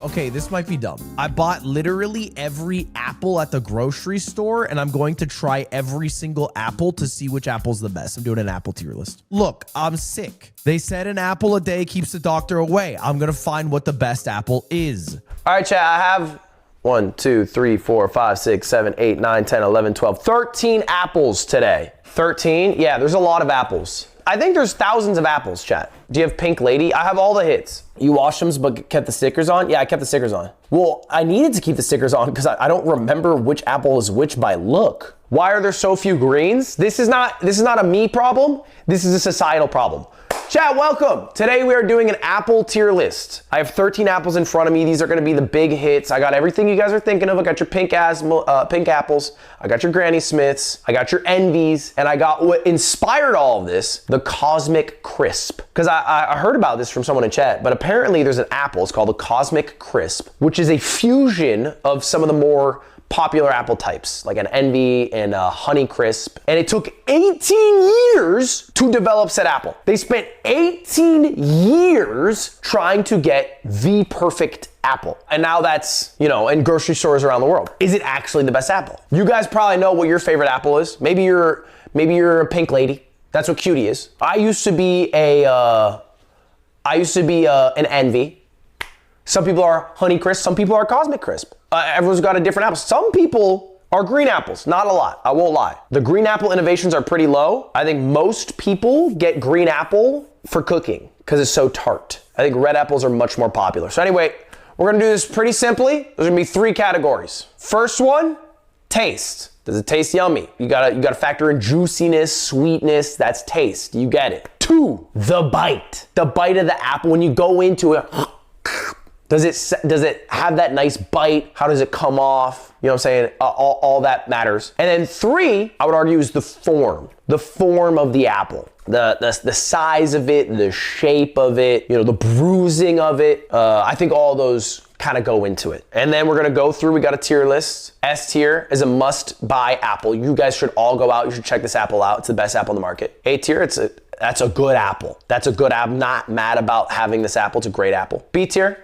Okay, this might be dumb. I bought literally every apple at the grocery store, and I'm going to try every single apple to see which apple's the best. I'm doing an apple tier list. Look, I'm sick. They said an apple a day keeps the doctor away. I'm gonna find what the best apple is. All right, chat, I have 1, 2, 3, 4, 5, 6, 7, 8, 9, 10, 11, 12, 13 apples today. 13? Yeah, there's a lot of apples. I think there's thousands of apples, chat. Do you have Pink Lady? I have all the hits. You washed them but kept the stickers on? Yeah, I kept the stickers on. Well, I needed to keep the stickers on because I don't remember which apple is which by look. Why are there so few greens? This is not a me problem. This is a societal problem. Chat, welcome. Today we are doing an apple tier list. I have 13 apples in front of me. These are gonna be the big hits. I got everything you guys are thinking of. I got your pink apples. I got your Granny Smiths. I got your Envies. And I got what inspired all of this, the Cosmic Crisp. Because I heard about this from someone in chat, but apparently there's an apple, it's called the Cosmic Crisp, which is a fusion of some of the more popular apple types, like an Envy and a Honey Crisp. And it took 18 years to develop said apple. They spent 18 years trying to get the perfect apple. And now that's, you know, in grocery stores around the world. Is it actually the best apple? You guys probably know what your favorite apple is. Maybe you're a Pink Lady. That's what Cutie is. I used to be an Envy. Some people are Honey Crisp, some people are Cosmic Crisp. Everyone's got a different apple. Some people are green apples, not a lot, I won't lie. The green apple innovations are pretty low. I think most people get green apple for cooking because it's so tart. I think red apples are much more popular. So anyway, we're gonna do this pretty simply. There's gonna be 3 categories. First one, taste. Does it taste yummy? You gotta factor in juiciness, sweetness, that's taste, you get it. 2, the bite. The bite of the apple, when you go into it, does it have that nice bite? How does it come off? You know what I'm saying? All that matters. And then 3, I would argue, is the form of the apple. The size of it, the shape of it, you know, the bruising of it. I think all those kind of go into it. And then we're gonna go through, we got a tier list. S tier is a must buy apple. You guys should all go out, you should check this apple out. It's the best apple in the market. A tier, that's a good apple. That's a good apple. I'm not mad about having this apple. It's a great apple. B tier,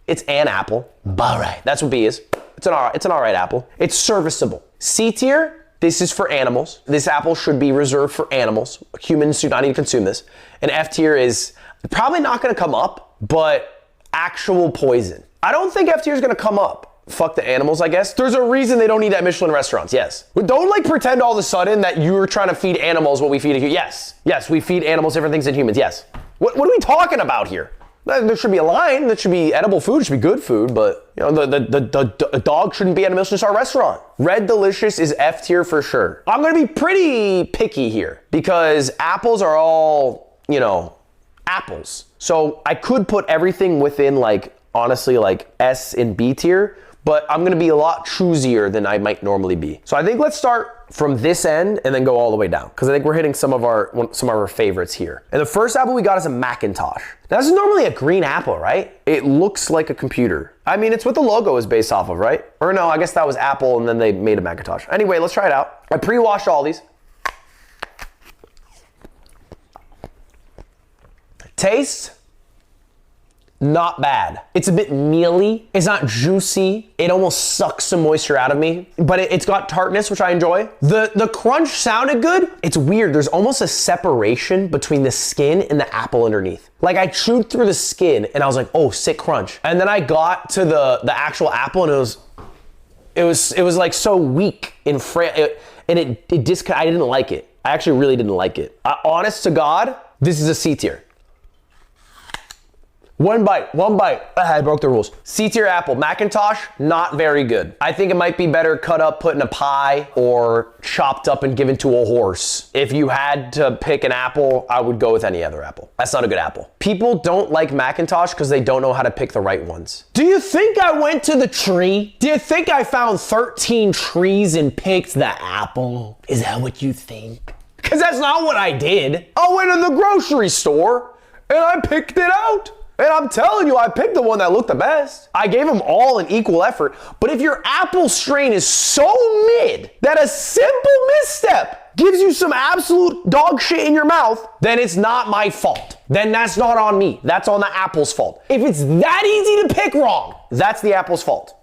it's an apple. All right, that's what B is. It's an all right apple. It's serviceable. C tier, this is for animals. This apple should be reserved for animals. Humans do not need to consume this. And F tier is probably not gonna come up, but actual poison. I don't think F tier is gonna come up. Fuck the animals, I guess. There's a reason they don't need that Michelin restaurants, yes. But don't like pretend all of a sudden that you're trying to feed animals what we feed humans. Yes, we feed animals different things than humans, yes. What are we talking about here? There should be a line, that should be edible food, it should be good food, but you know, the dog shouldn't be at a Michelin-star restaurant. Red Delicious is F tier for sure. I'm gonna be pretty picky here because apples are all, you know, apples. So I could put everything within like, honestly, like S and B tier, but I'm gonna be a lot choosier than I might normally be. So I think let's start from this end and then go all the way down, because I think we're hitting some of our favorites here. And the first apple we got is a Macintosh. Now, this is normally a green apple, right? It looks like a computer. I mean, it's what the logo is based off of, right? Or no, I guess that was Apple and then they made a Macintosh. Anyway, let's try it out. I pre-washed all these. Taste, not bad. It's a bit mealy. It's not juicy. It almost sucks some moisture out of me, but it's got tartness, which I enjoy. The crunch sounded good. It's weird. There's almost a separation between the skin and the apple underneath. Like I chewed through the skin and I was like, oh, sick crunch. And then I got to the actual apple and it was like so weak and I didn't like it. I actually really didn't like it. Honest to God, this is a C tier. One bite. I broke the rules. C tier apple. Macintosh, not very good. I think it might be better cut up, put in a pie, or chopped up and given to a horse. If you had to pick an apple, I would go with any other apple. That's not a good apple. People don't like Macintosh because they don't know how to pick the right ones. Do you think I went to the tree? Do you think I found 13 trees and picked the apple? Is that what you think? Because that's not what I did. I went in the grocery store and I picked it out. And I'm telling you, I picked the one that looked the best. I gave them all an equal effort. But if your apple strain is so mid that a simple misstep gives you some absolute dog shit in your mouth, then it's not my fault. then that's not on me. That's on the apple's fault. If it's that easy to pick wrong, that's the apple's fault.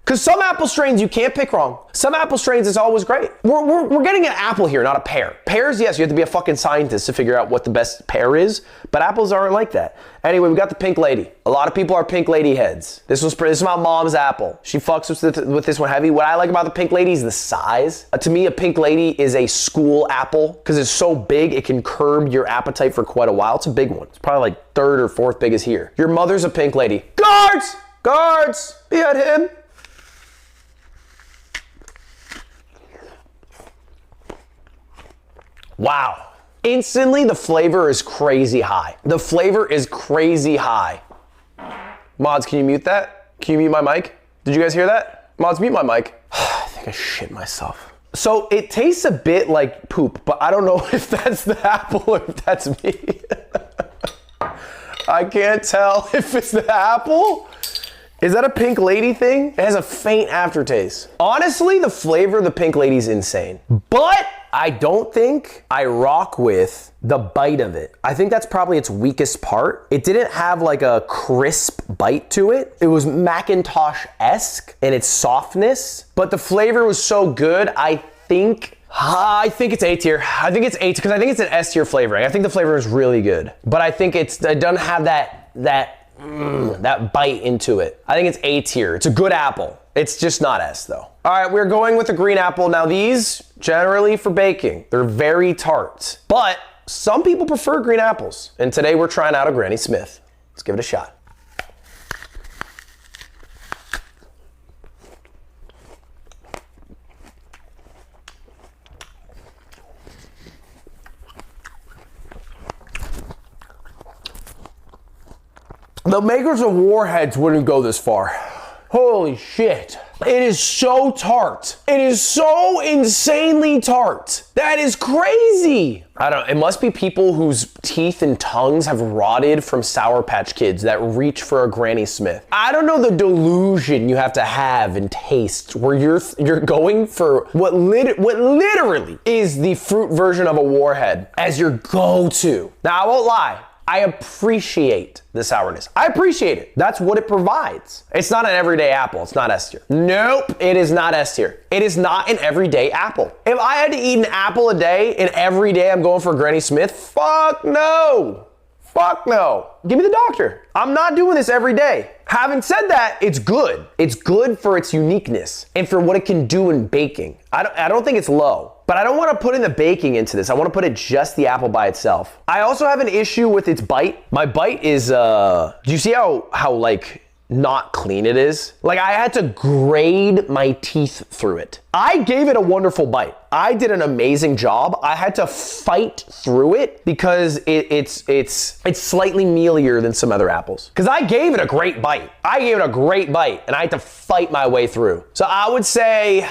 Because some apple strains you can't pick wrong. Some apple strains is always great. We're getting an apple here, not a pear. Pears, yes, you have to be a fucking scientist to figure out what the best pear is, but apples aren't like that. Anyway, we got the pink lady. A lot of people are pink lady heads. This is my mom's apple. She fucks with this one heavy. What I like about the pink lady is the size. To me, a pink lady is a school apple because it's so big, it can curb your appetite for quite a while. It's a big one. It's probably like third or fourth biggest here. Your mother's a pink lady. Guards! Guards! Behead him! Wow. Instantly, the flavor is crazy high. The flavor is crazy high. Mods, can you mute that? Can you mute my mic? Did you guys hear that? Mods, mute my mic. I think I shit myself. So it tastes a bit like poop, but I don't know if that's the apple or if that's me. I can't tell if it's the apple. Is that a pink lady thing? It has a faint aftertaste. Honestly, the flavor of the pink lady's insane. But I don't think I rock with the bite of it. I think that's probably its weakest part. It didn't have like a crisp bite to it. It was Macintosh-esque in its softness, but the flavor was so good, I think it's A tier. I think it's A tier because I think it's an S tier flavoring. I think the flavor is really good, but I think it doesn't have that bite into it. I think it's A tier. It's a good apple. It's just not S though. All right, we're going with the green apple. Now these, generally for baking, they're very tart, but some people prefer green apples. And today we're trying out a Granny Smith. Let's give it a shot. The makers of Warheads wouldn't go this far. Holy shit. It is so tart. It is so insanely tart. That is crazy. It must be people whose teeth and tongues have rotted from Sour Patch Kids that reach for a Granny Smith. I don't know the delusion you have to have and taste where you're going for what literally is the fruit version of a Warhead as your go-to. Now, I won't lie. I appreciate the sourness. I appreciate it. That's what it provides. It's not an everyday apple. It's not S tier. Nope, it is not S tier. It is not an everyday apple. If I had to eat an apple a day and every day I'm going for Granny Smith, fuck no. Fuck no. Give me the doctor. I'm not doing this every day. Having said that, it's good. It's good for its uniqueness and for what it can do in baking. I don't think it's low, but I don't want to put in the baking into this. I want to put it just the apple by itself. I also have an issue with its bite. My bite is, do you see how like not clean it is? Like I had to grade my teeth through it. I gave it a wonderful bite. I did an amazing job. I had to fight through it because it's slightly mealier than some other apples. Because I gave it a great bite. I gave it a great bite and I had to fight my way through. So I would say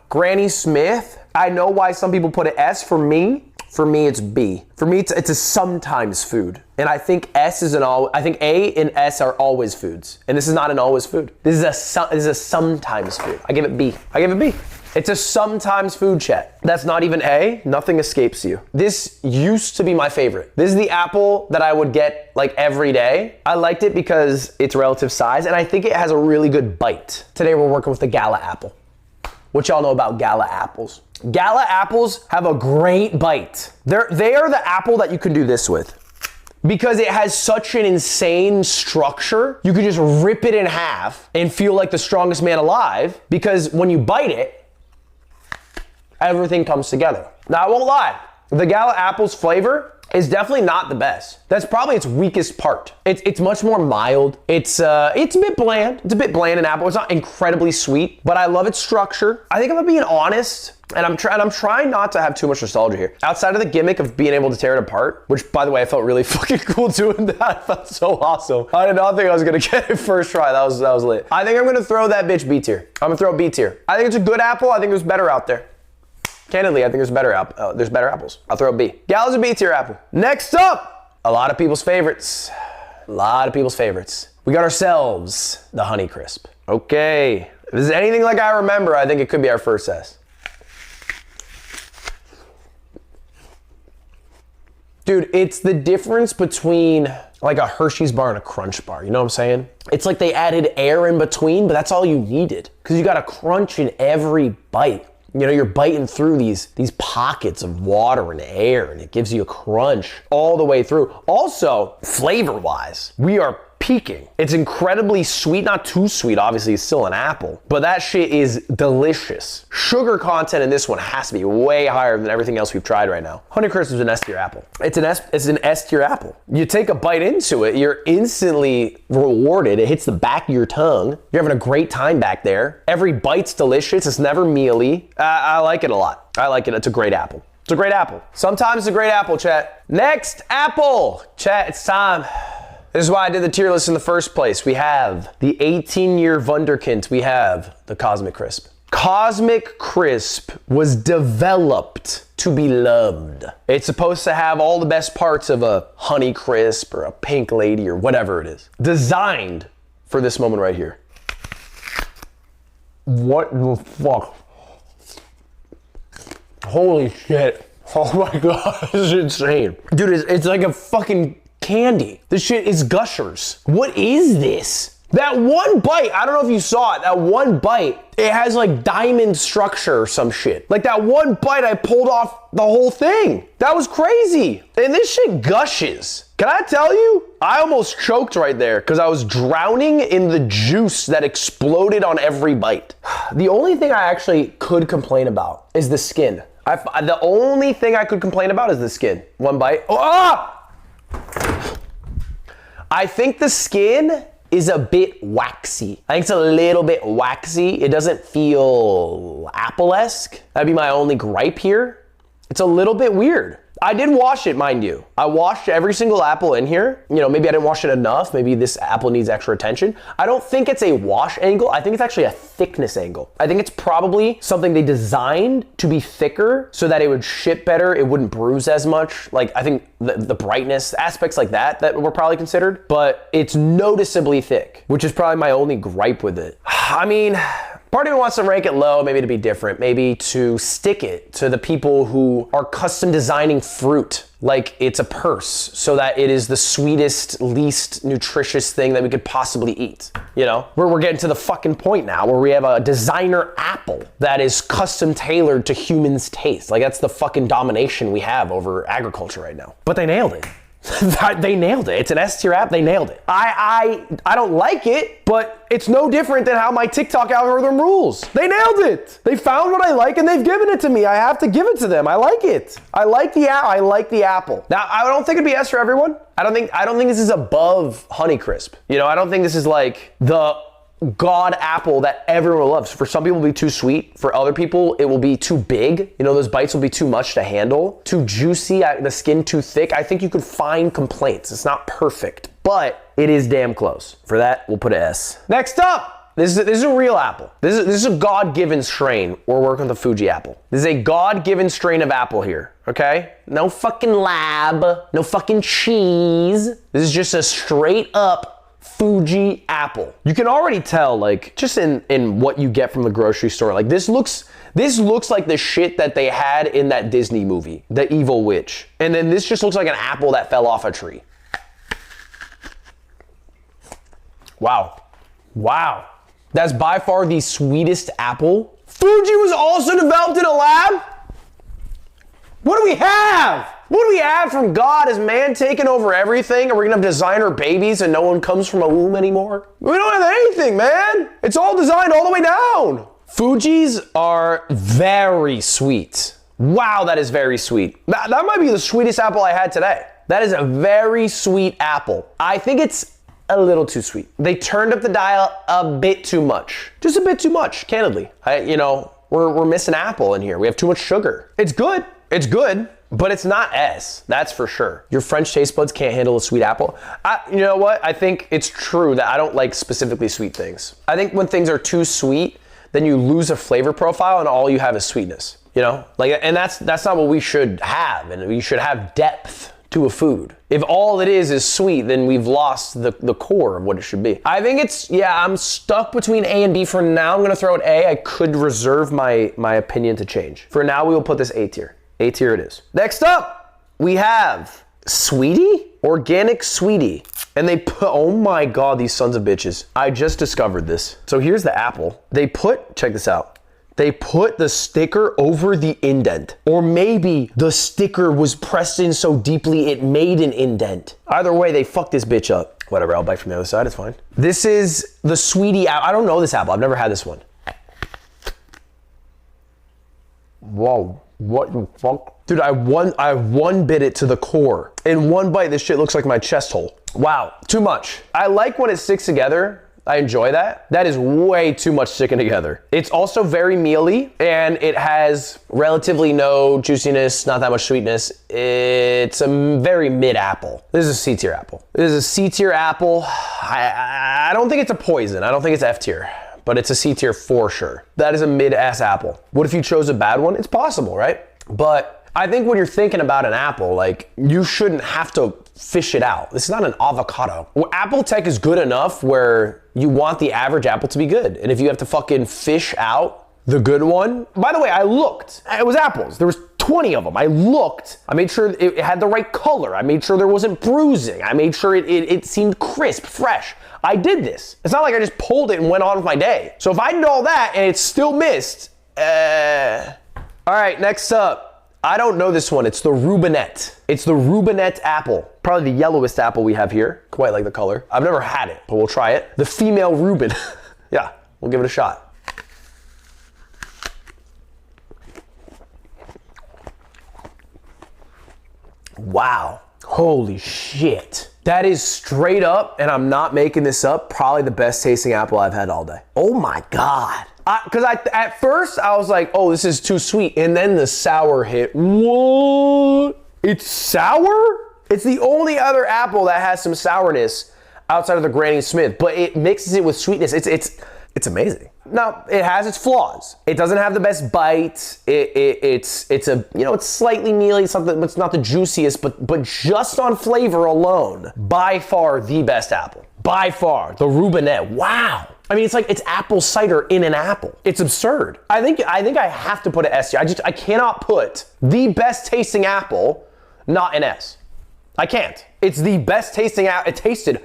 Granny Smith. I know why some people put an S. For me, it's B. For me, it's a sometimes food. And I think S is I think A and S are always foods. And this is not an always food. This is a sometimes food. I give it B. I give it B. It's a sometimes food, chat. That's not even A. Nothing escapes you. This used to be my favorite. This is the apple that I would get like every day. I liked it because it's relative size and I think it has a really good bite. Today we're working with the Gala apple. What y'all know about Gala apples? Gala apples have a great bite. They are the apple that you can do this with. Because it has such an insane structure, you can just rip it in half and feel like the strongest man alive because when you bite it, everything comes together. Now, I won't lie. The Gala apple's flavor is definitely not the best. That's probably its weakest part. It's much more mild. It's a bit bland. It's a bit bland in apple. It's not incredibly sweet, but I love its structure. I think if I'm being honest, and I'm trying not to have too much nostalgia here. Outside of the gimmick of being able to tear it apart, which by the way, I felt really fucking cool doing that. I felt so awesome. I did not think I was gonna get it first try. That was lit. I think I'm gonna throw that bitch B tier. I'm gonna throw B tier. I think it's a good apple. I think there's better out there. Candidly, I think there's better apples. I'll throw a B. Gala's a B tier apple. Next up, a lot of people's favorites. A lot of people's favorites. We got ourselves the Honey Crisp. Okay, if this is anything like I remember, I think it could be our first S. Dude, it's the difference between like a Hershey's bar and a Crunch bar. You know what I'm saying? It's like they added air in between, but that's all you needed. Because you got a crunch in every bite. You know, you're biting through these pockets of water and air, and it gives you a crunch all the way through. Also, flavor-wise, we are peaking. It's incredibly sweet, not too sweet, obviously it's still an apple, but that shit is delicious. Sugar content in this one has to be way higher than everything else we've tried right now. Honeycrisp is an S tier apple. It's an S tier apple. You take a bite into it, you're instantly rewarded. It hits the back of your tongue. You're having a great time back there. Every bite's delicious. It's never mealy. I like it a lot. I like it. It's a great apple. It's a great apple. Sometimes it's a great apple, chat. Next apple. Chat, it's time. This is why I did the tier list in the first place. We have the 18-year Wunderkind. We have the Cosmic Crisp. Cosmic Crisp was developed to be loved. It's supposed to have all the best parts of a Honey Crisp or a Pink Lady or whatever it is. Designed for this moment right here. What the fuck? Holy shit. Oh my God, this is insane. Dude, it's like a fucking candy. This shit is Gushers. What is this? That one bite, I don't know if you saw it, that one bite, it has like diamond structure or some shit. Like that one bite, I pulled off the whole thing. That was crazy. And this shit gushes. Can I tell you? I almost choked right there because I was drowning in the juice that exploded on every bite. The only thing I actually could complain about is the skin. The only thing I could complain about is the skin. One bite. Oh, ah! I think the skin is a bit waxy. I think it's a little bit waxy. It doesn't feel apple-esque. That'd be my only gripe here. It's a little bit weird. I did wash it, mind you. I washed every single apple in here. You know, maybe I didn't wash it enough. Maybe this apple needs extra attention. I don't think it's a wash angle. I think it's actually a thickness angle. I think it's probably something they designed to be thicker so that it would ship better. It wouldn't bruise as much. Like, I think the brightness, aspects like that were probably considered, but it's noticeably thick, which is probably my only gripe with it. I mean, part of me wants to rank it low, maybe to be different, maybe to stick it to the people who are custom designing fruit like it's a purse so that it is the sweetest, least nutritious thing that we could possibly eat. You know, we're getting to the fucking point now where we have a designer apple that is custom tailored to humans' taste. Like that's the fucking domination we have over agriculture right now. But they nailed it. They nailed it. It's an S tier app. They nailed it. I don't like it, but it's no different than how my TikTok algorithm rules. They nailed it. They found what I like and they've given it to me. I have to give it to them. I like it. I like the apple. Now, I don't think it'd be S for everyone. I don't think this is above Honeycrisp. You know, I don't think this is like the God apple that everyone loves. For some people, it'll be too sweet. For other people, it will be too big. You know, those bites will be too much to handle. Too juicy, the skin too thick. I think you could find complaints. It's not perfect, but it is damn close. For that, we'll put an S. Next up, this is a real apple. This is a God-given strain. We're working with a Fuji apple. This is a God-given strain of apple here, okay? No fucking lab, no fucking cheese. This is just a straight up Fuji apple. You can already tell, like, just in what you get from the grocery store, like this looks like the shit that they had in that Disney movie, The Evil Witch. And then this just looks like an apple that fell off a tree. Wow. Wow. That's by far the sweetest apple. Fuji was also developed in a lab? What do we have? What do we have from God? Is man taking over everything? Are we gonna have designer babies and no one comes from a womb anymore? We don't have anything, man. It's all designed all the way down. Fuji's are very sweet. Wow, that is very sweet. That might be the sweetest apple I had today. That is a very sweet apple. I think it's a little too sweet. They turned up the dial a bit too much. Just a bit too much, candidly. We're missing apple in here. We have too much sugar. It's good. It's good, but it's not S, that's for sure. Your French taste buds can't handle a sweet apple. You know what? I think it's true that I don't like specifically sweet things. I think when things are too sweet, then you lose a flavor profile and all you have is sweetness, you know? Like, and that's not what we should have, and we should have depth to a food. If all it is sweet, then we've lost the core of what it should be. I think I'm stuck between A and B for now. I'm gonna throw it A. I could reserve my opinion to change. For now, we will put this A tier. A tier it is. Next up, we have Sweetie? Organic sweetie. And they put, oh my God, these sons of bitches. I just discovered this. So here's the apple. They put, check this out. They put the sticker over the indent. Or maybe the sticker was pressed in so deeply it made an indent. Either way, they fucked this bitch up. Whatever, I'll bite from the other side, it's fine. This is the sweetie apple. I don't know this apple, I've never had this one. Whoa, what the fuck? Dude, I one bit it to the core. In one bite, this shit looks like my chest hole. Wow, too much. I like when it sticks together. I enjoy that. That is way too much sticking together. It's also very mealy and it has relatively no juiciness, not that much sweetness. It's a very mid apple. This is a C tier apple. This is a C tier apple. I don't think it's a poison. I don't think it's F tier, but it's a C tier for sure. That is a mid ass apple. What if you chose a bad one? It's possible, right? But I think when you're thinking about an apple, like you shouldn't have to fish it out. This is not an avocado. Well, Apple tech is good enough where you want the average apple to be good. And if you have to fucking fish out the good one, by the way, I looked, it was apples. There was 20 of them. I looked, I made sure it had the right color. I made sure there wasn't bruising. I made sure it seemed crisp, fresh. I did this. It's not like I just pulled it and went on with my day. So if I did all that and it still missed, all right, next up. I don't know this one. It's the Reubenette. It's the Reubenette apple. Probably the yellowest apple we have here. Quite like the color. I've never had it, but we'll try it. The female Reuben. Yeah, we'll give it a shot. Wow. Holy shit. That is straight up, and I'm not making this up, probably the best tasting apple I've had all day. Oh my God. Because at first I was like, oh, this is too sweet. And then the sour hit. What? It's sour? It's the only other apple that has some sourness outside of the Granny Smith, but it mixes it with sweetness. It's amazing. Now, it has its flaws. It doesn't have the best bite. It's a, you know, it's slightly mealy, something, but it's not the juiciest, but just on flavor alone, by far the best apple. By far, the Reubenette. Wow. I mean, it's like it's apple cider in an apple. It's absurd. I think I have to put an S here. I cannot put the best tasting apple not an S. I can't. It's the best tasting apple. It tasted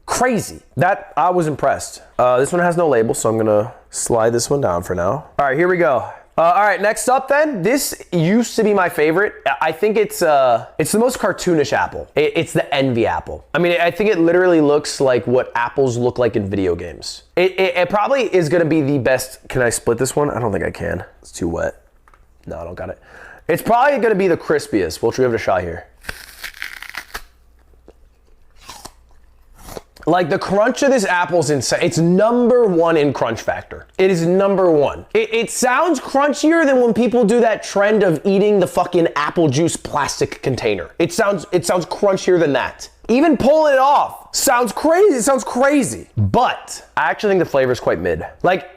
crazy. That, I was impressed. This one has no label, so I'm gonna slide this one down for now. All right, here we go. All right, next up then, this used to be my favorite. I think it's the most cartoonish apple. It's the Envy apple. I mean, I think it literally looks like what apples look like in video games. It probably is gonna be the best. Can I split this one? I don't think I can. It's too wet. No, I don't got it. It's probably gonna be the crispiest. We'll give it a shot here. Like the crunch of this apple is insane. It's #1 in crunch factor. It is #1. It sounds crunchier than when people do that trend of eating the fucking apple juice plastic container. It sounds crunchier than that. Even pulling it off sounds crazy. It sounds crazy. But I actually think the flavor is quite mid. Like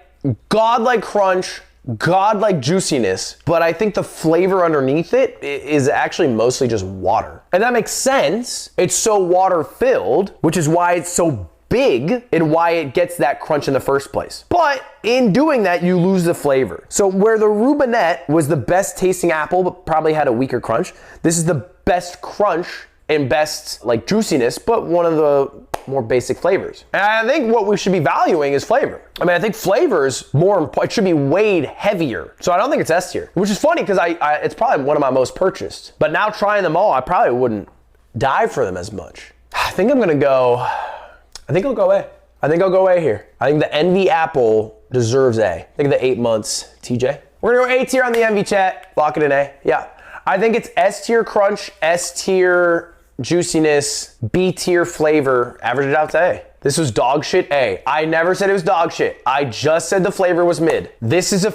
godlike crunch, godlike juiciness, but I think the flavor underneath it is actually mostly just water. And that makes sense. It's so water filled, which is why it's so big and why it gets that crunch in the first place. But in doing that, you lose the flavor. So where the Reubenette was the best tasting apple, but probably had a weaker crunch, this is the best crunch and best like juiciness, but one of the more basic flavors. And I think what we should be valuing is flavor. I mean, I think flavor is more important. It should be weighed heavier. So I don't think it's S tier, which is funny because it's probably one of my most purchased. But now trying them all, I probably wouldn't dive for them as much. I think I'll go A. I think I'll go A here. I think the Envy apple deserves A. I think the 8 months, TJ. We're gonna go A tier on the Envy chat. Lock it in A, yeah. I think it's S tier crunch, S tier juiciness, B tier flavor, average it out to A. This was dog shit A. I never said it was dog shit. I just said the flavor was mid. This is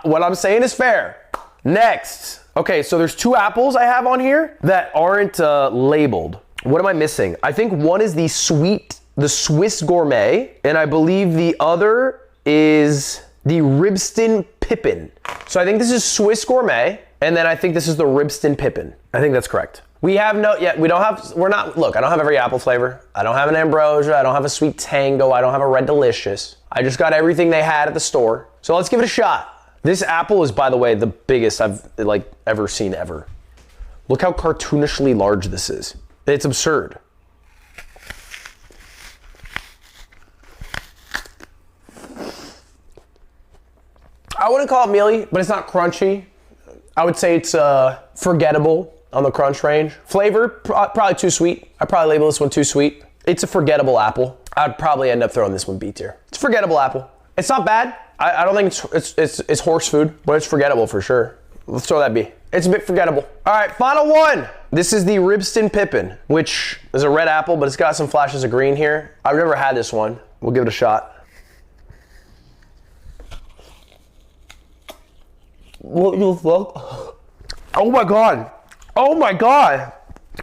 what I'm saying is fair. Next. Okay, so there's 2 apples I have on here that aren't labeled. What am I missing? I think one is the Swiss gourmet, and I believe the other is the Ribson pippen. So I think this is Swiss gourmet, and then I think this is the Ribson pippen. I think that's correct. Look, I don't have every apple flavor. I don't have an ambrosia. I don't have a sweet tango. I don't have a red delicious. I just got everything they had at the store. So let's give it a shot. This apple is, by the way, the biggest I've ever seen ever. Look how cartoonishly large this is. It's absurd. I wouldn't call it mealy, but it's not crunchy. I would say it's forgettable on the crunch range. Flavor, probably too sweet. I'd probably label this one too sweet. It's a forgettable apple. I'd probably end up throwing this one B tier. It's a forgettable apple. It's not bad. I don't think it's horse food, but it's forgettable for sure. Let's throw that B. It's a bit forgettable. All right, final one. This is the Ribson pippen, which is a red apple, but it's got some flashes of green here. I've never had this one. We'll give it a shot. What the fuck? Oh my God. Oh my God.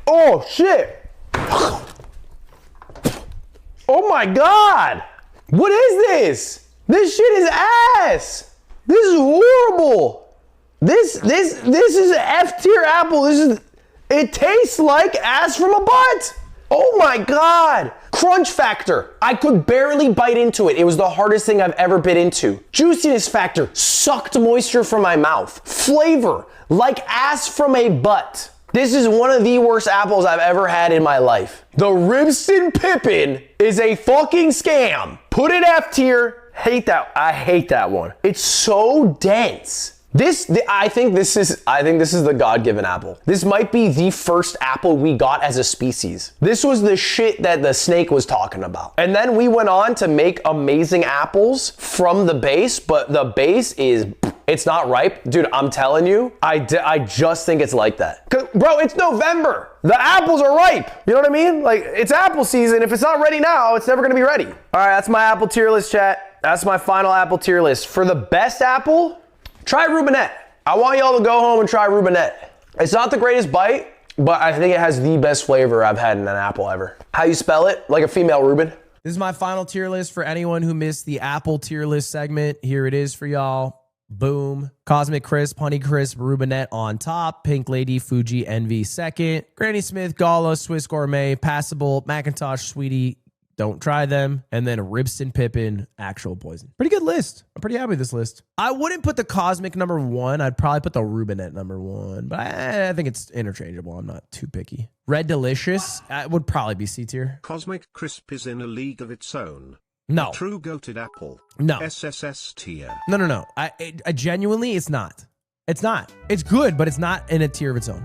Oh shit. Oh my God. What is this? This shit is ass. This is horrible. This is an F tier apple. It tastes like ass from a butt. Oh my God. Crunch factor. I could barely bite into it. It was the hardest thing I've ever bit into. Juiciness factor. Sucked moisture from my mouth. Flavor. Like ass from a butt. This is one of the worst apples I've ever had in my life. The Ribson pippen is a fucking scam. Put it F tier. Hate that. I hate that one. It's so dense. I think this is the God-given apple. This might be the first apple we got as a species. This was the shit that the snake was talking about. And then we went on to make amazing apples from the base, but the base it's not ripe. Dude, I'm telling you, I just think it's like that. Bro, it's November. The apples are ripe. You know what I mean? Like, it's apple season. If it's not ready now, it's never gonna be ready. All right, that's my apple tier list, chat. That's my final apple tier list. For the best apple, try Reubenette. I want y'all to go home and try Reubenette. It's not the greatest bite, but I think it has the best flavor I've had in an apple ever. How you spell it? Like a female Reuben. This is my final tier list for anyone who missed the Apple tier list segment. Here it is for y'all. Boom. Cosmic Crisp, Honey Crisp, Reubenette on top. Pink Lady, Fuji, Envy second. Granny Smith, Gala, Swiss Gourmet, Passable, Macintosh, Sweetie, don't try them. And then Ribson pippen, actual poison. Pretty good list. I'm pretty happy with this list. I wouldn't put the Cosmic number 1. I'd probably put the Reubenette number 1. But I think it's interchangeable. I'm not too picky. Red Delicious would probably be C tier. Cosmic Crisp is in a league of its own. No. A true goated apple. No. SSS tier. No. I genuinely, it's not. It's not. It's good, but it's not in a tier of its own.